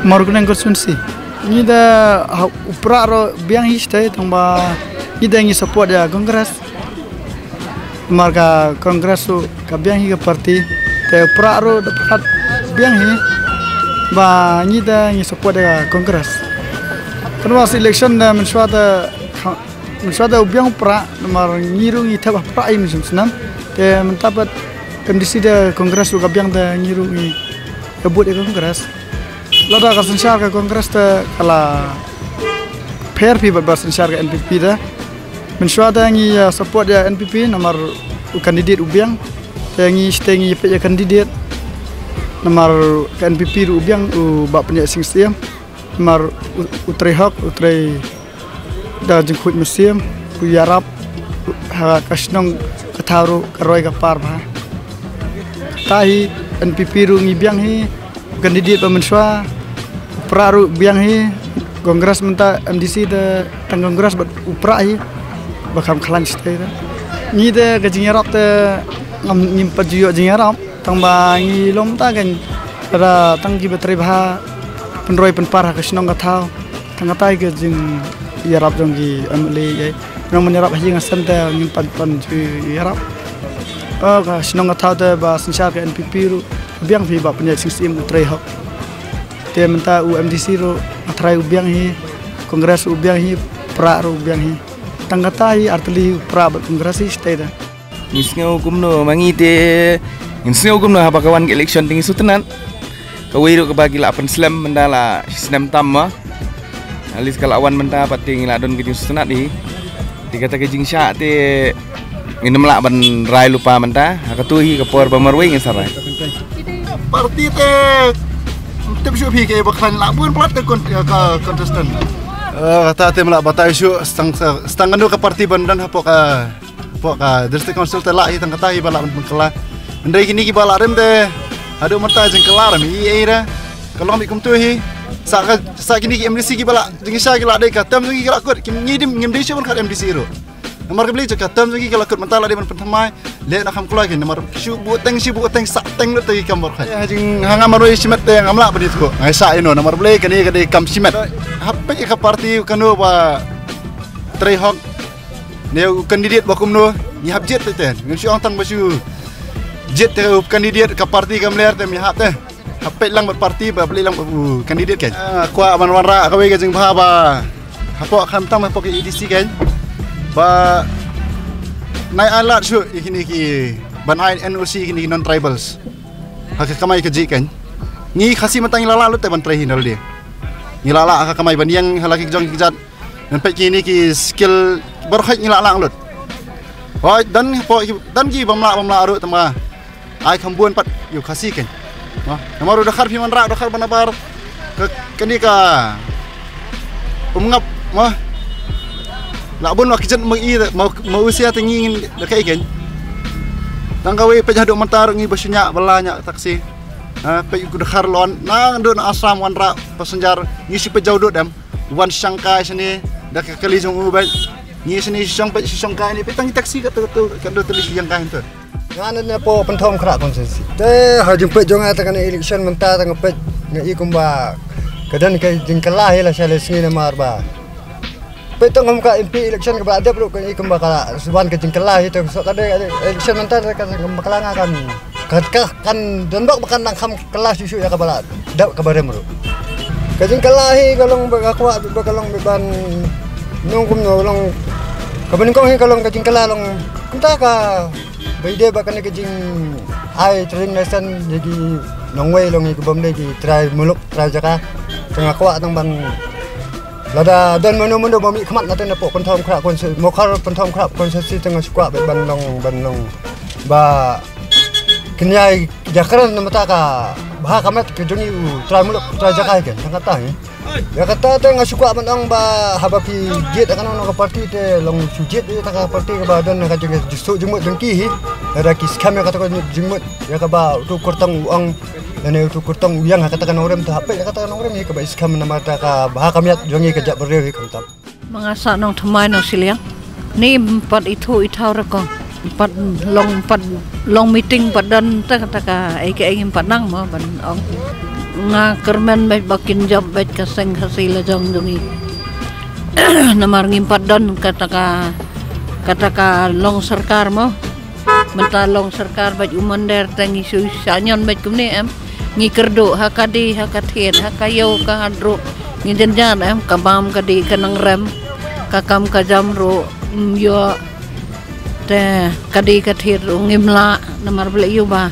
Margunang konstituensi. Ni da upra ro biang histai tangba ni da ngi support ya kongres. Marga kongres su ka biang hi ka parti te upra ro dapat biang hi ba ni da ngi support ya kongres. Kanwas election da mensuada ubiang upra mar ngiru ngi thaba pra ai misum senam te mentapat MDC da kongres su ka biang da ngiru ngi kabut ya kongres. Lada kasensyar ke kongres te kala pair pi bersensyar ke NPP dah. Mensuada ngi support ya NPP nomor kandidat ubiang, ngi stengi pe ya kandidat nomor ke NPP ubiang bak penyak sing siam, nomor utrai hak utrai dah jengkut musim, yarap kasnong kataru karoi kapar bah. Tahi NPP ngi biang hi kandidat pemensua praru biang hi kongres menta MDC de tang kongres bat upra hi bakam khalan stai da ni de gajing yarap te ngam nyimpat juyo jing yarap tang ba ngi lom ta kan ra tang ki betri bha penroi penpar ka snong ka thau tang tai ke jing yarap jong gi amle ye nong menyarap hi ngasan te nyimpat pan ju yarap ka snong ka thau te ba sensyar ke NPP ru biang fi ba punya sistem utrai hak te menta UMDC ro atrai ubiang hi kongres ubiang hi pra ro ubiang hi tangata hi artli pra kongres hi stay da nisngau kumno mangi te nisngau kumno haba kawan ke election tingi sutenan kawiro ke bagi la pen slam mendala sistem tamma alis kalawan menta pating la don ke sutenat di dikata ke jingsha te minum la ban rai lupa menta akatuhi ke por pamarwe ngesarai parti te tepsu pi ke bakhan la bun plat ke contestant kata te mala batai su stang anu ke parti bandan hapo ka district council te la hi tang kata hi bala kala ndai kini ki bala rem te adu mata jeng kelar mi era kalong mi kum tu hi sa kini ki MDC ki bala jeng sha ki la dai ka tam ki la kut ki ngidim ngimdi shi ban khat MDC ro nomor kebeli jaka tam ki la kut mentala di man pertama le nak ham kula ki nomor shu bu teng sa teng lu te kamor khat jeng hanga maroi simet te ngamla badit ko ngai sa ino nomor beli kani kadi kam simet hape ka parti kanu ba trei hok ne kandidat bakum no ni hab jet te ngin shi ong tang basu jet te kandidat ka parti kam ler te mi hap te hape lang ber parti ba beli lang kandidat kan kwa man wanra ka we jeng bha ba hapo kham tam hapo ke EDC kan ba nai alat su ikini ki ban ai NOC ikini non tribals hak kamai ke jikan ni khasi matang lala lu te ban trai hinal dia ni lala hak kamai ban yang halaki jong kijat dan pe kini ki skill berkhaj ni lala lut hoi dan ki bamla aru tama ai khambuan pat yu khasi kan nomor dakhar pi man ra dakhar banabar kani ka pemngap labun wa kijan mau usia tinggi dekai kan tanggawe pejado mentar ngi basunya belanya taksi pe ku dekhar lon nang don asram wanra pasenjar ngisi pejau do dam wan sangkai sini dak kali jong ubay ngi sini sangkai ni petang taksi ka tu do tulis yang kan tu ngana ne po penthom khra konsesi te ha jumpe jonga takan election menta tang pe ngi kumba kadan kai jingkala hela sale sini marba petong ngam MP election ke berada perlu ke ikamba kala suban ke jingkala itu so tadi election nanti ka bakal kan donbak bakan nang kham kelas susu ya kabala dak kabare meru ke jingkala hi kalong bakwa bakalong beban nungkum nolong kaben kong hi kalong ke jingkala long entah ka beide bakan ke jing ai training lesson jadi nongwei long ikubam lagi try muluk try jaka tengah kwa tang ban lada dan menu bami khmat naten po penthom khra kon mokhar penthom khra konsesi tengah sukwa be banlong ba kenyai jakaran namata ka bah kamet ke joni try muluk try jakai kan kata ya kata tengah sukwa banong ba habapi jet kan ono parti te long sujet ta ka parti ka badan ka justru jumut dengki hi ada kis kami kata ko jumut ya ka ba tu kurtang uang dan itu kurtong yang katakan orang tu apa katakan orang ni kebaik sekam nama ka bah kami jongi kejap beriu kontam mengasa nong thmai nong siliang ni empat itu itau rekong empat long meeting padan ta ka ai ke ai empat nang ma ban ong nga kermen bet bakin job bet kaseng hasil jong jongi namar ngimpat don kata long sarkar mo menta long sarkar bet umander tangi su sanyon bet kumne em ngi kerdo hakadi hakathet hakayo ka hadro ngi jenjan em kabam kadi kanang rem kakam kajam ro yo te kadi kathet ro ngimla namar bele yo ba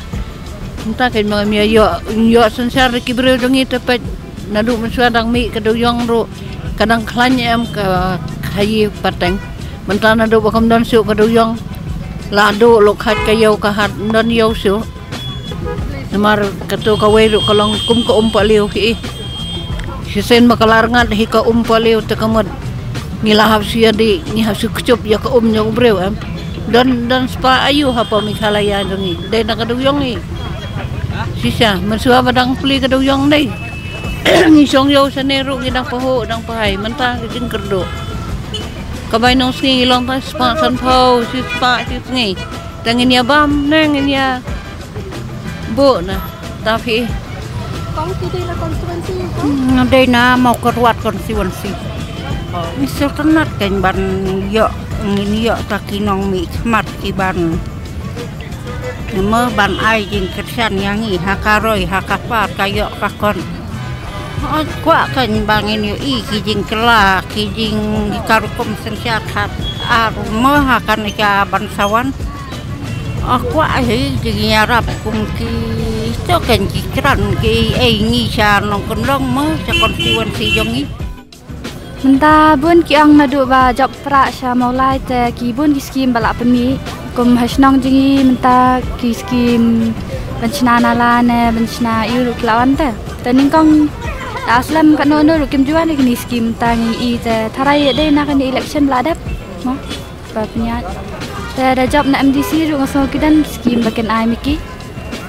entah kan mga yo sensar kibre dongi tepet nadu mensuadang mi kaduyong ro kadang klanya em ka kayi pateng mentah nadu bakam don su kaduyong lado lo khat kayo ka hat don yo su namar katu kawe ro kalong kum ka umpaliw ki sisen makalar ngat hi ka umpaliw tekamot ngilahap siya di ngihasu kucup ya ka nyong brew em dan spa ayu hapa mikhalaya dongi de nakaduyong ni sisa mansua badang pli kaduyong dai ngisong yo sanero ngidang paho dang pahay menta kijing kerdo kabay nong singi long ta spa san pau si spa si singi tangin ya bam nangin ya bo na tapi Kong tidak na konstituensi ko? Ada na mau keruat konstituensi. Misal tenat kan ban yo ini yo takinong mi smart iban. Nama ban ai jing kersan yang i hakaroi hakapar kayo kakon. Kuat kan bangin yo i kijing kela kijing karukum sensiat hat aruma hakan ika bansawan. Aku ahi jing yarap kum ki to kan ki kran ki ngi cha nong konrong mo sa konstituensi jongi. Menta bun ki ang nadu ba job pra sha maulai te ki bun ki skim balak pemi kum hasnong jingi menta ki skim benchna nala ne benchna iru klawan te tening kong aslam kan no ru kim juan ni skim tangi i te tharai de na kan election ladap mo ba penya te da job na MDC ru ngaso kidan skim baken ai miki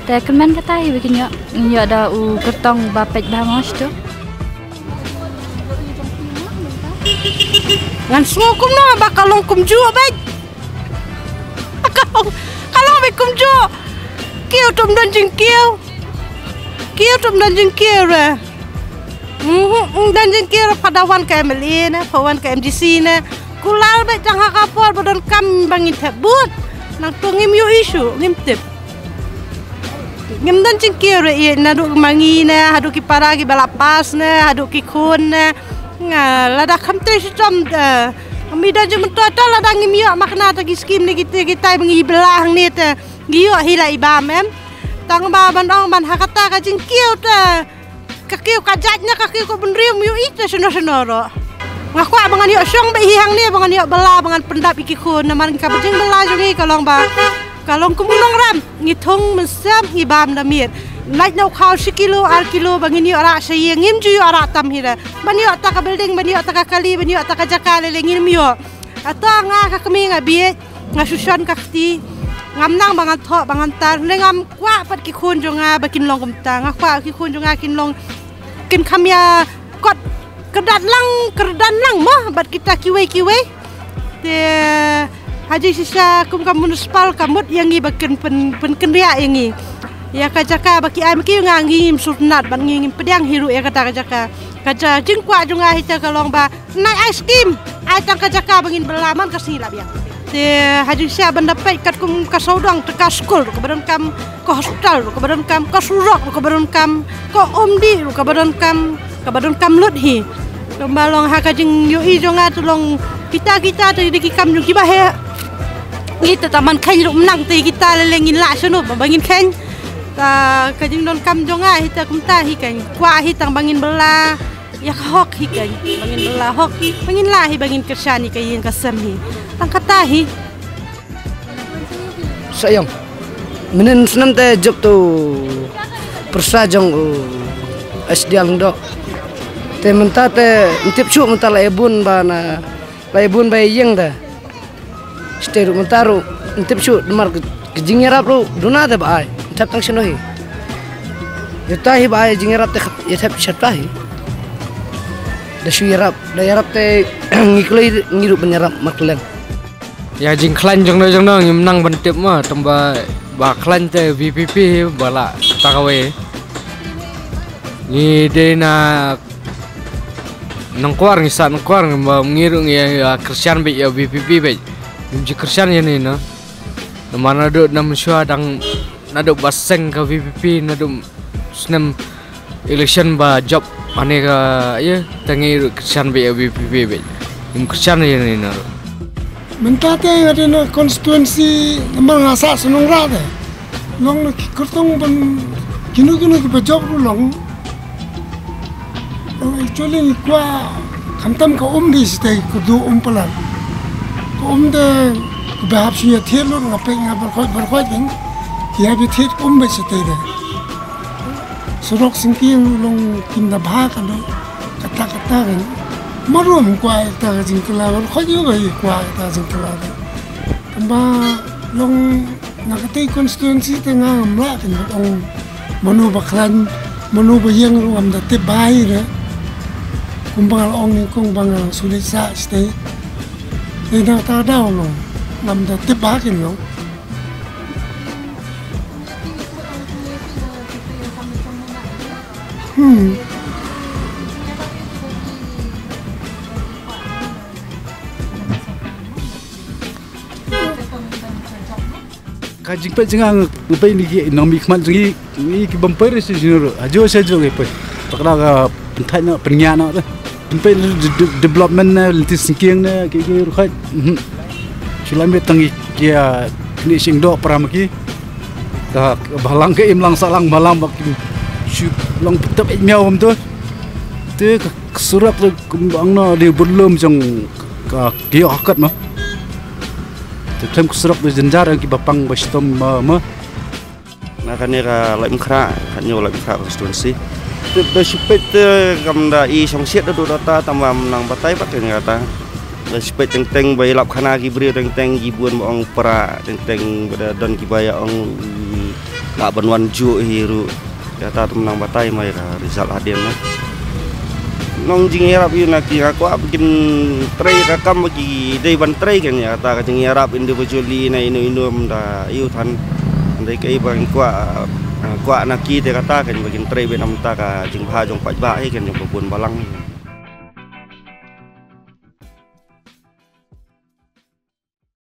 te kemen katai bikin yo da u kertong ba pej ba mos tu Ngan sungukum na bakalong kumju abay. Kalong abay kumju. Kiyo tum dan jing kiyo. Kiyo tum dan jing kiyo ra. Dan jing kiyo padawan ka MLA na, pawan ka MDC na. Kulal bay jang hakapor badon kam bangin tebut. Nang tu ngim yu isu ngim tip. Ngim dan jing kiyo ra iya nadu mangi na, hadu ki paragi balapas na, hadu ki kun na. Nga lada kamtre si jom da amida jum tota lada ngimyo makna ta skim ni kita bengi belah ni ta giyo hila ibam em tang ba bandong ban hakata ka jing kiyo ta ka kiyo ka jajnya ka kiyo ko benrium yu ita sonoro ngaku abangan yo syong ba hihang ni abangan yo bela abangan pendap iki kun naman ka bejing bela jongi kalong ba kalong kumulong ram ngithong mesam ibam damir naik nau kau sekilo al kilo bangin yo arak saya ngim ju yo arak tam hira ban yo tak building ban yo tak kali ban yo tak jakale le ngim yo atau nga ka kami nga biet nga susan kakti ngamnang bangan tho bangan tar le ngam kwa pat ki khun jo nga bakin long kumta nga kwa ki khun jo nga kin long kin khamya kot kedan lang mah bat kita kiwe te haji sisa kum kam municipal kamut yang i bakin pen kenria yang i ya kajaka baki ai maki ngangim surnat ban ngim pedang hiru ya kata kajaka kaja jingkwa junga hita kalong ba nai ice cream ai tang kajaka bangin belaman kasih lah biang te haju sia bendapat kat kum kasodang te ka school ko badan kam ko hospital ko badan kam ko surok ko badan kam ko omdi ko badan kam luthi balong ha kajing yo i jonga tulong kita te di kam jung kibah he itu taman khen ru menang te kita lelengin la sono bangin khen ta kajing don kam jonga hita kumta hikan kwa hitang bangin bela ya hok hikan bangin bela hok bangin lahi bangin kersani kayin kasam hi tang katahi sayang menen senam te job tu persajong SD aldo te menta te ntip chu menta laibun bana laibun bay yeng da steru mentaru ntip chu mar kejingerap ru duna de bai tap tang shinohi yatahi bai jingerap te yatap chatahi da shu yarap te ngikloi ngiru penyerap maklen ya jing klan jong no menang bantip mah tamba ba klan te VPP bala takawe Ni de na nangkuar ni sa nangkuar ngirung ya Kristen be ya BPP be. Mji Kristen ya ni na. Mana do nam syua dang nado baseng ke VPP nado senam election ba job ane ka ya tangi Kristen be ya VPP be. Kristen ya ni na. Mentate ada na konstituensi nomor ngasa senung rada. Long kertong ban kinu ke job long. Actually kwa kantam ka di stay kudu pelan. Ka de bahap suya thielo ngape berkhoi ding. Dia bi thiet be stay de. Surok singking long kinda bha kan kata kan. Marum kwa ta jingkala berkhoi yo bai kwa ta jingkala. Tamba long nakati konstituensi tengah amla kan ong manu baklan manu bayang ruam da te bai de. Kumbang ong ni kumbang sulit sa stay. Ina ta daw long ngam da te ba kin long. Kajing pe jengang pe ni nomi khman jengi ni ki bumper si jinur ajo sajo ke pe takra ka pentai na pernyana tu pe development na lintis singking na ki rukhai silame tangi kia ni singdo pramaki ka balang ke imlang salang balang bakim shu long petap miao tu te surat tu kumbang na di belum jong ka kio hakat ma Tem kusurap tu jenjar yang kibapang bastom ma. Nah kan ya lain kera, kan nyo lain kera konstituensi. Tu bersipet kamda i songsiat tu data tambah menang batai pakai kata. Bersipet teng bayi lap khana kibri teng gibuan ong para teng pada don kibaya ong lak banwan ju hiru. Kata tu menang batai mai result hadin lah. Nong jing Arab yun lagi aku bikin tray rakam bagi day ban tray kan ya kata jing Arab individually na ino mda iutan day kai bang kwa naki te kata kan bikin tray benam ta ka jing bha jong paj ba kan jong babun balang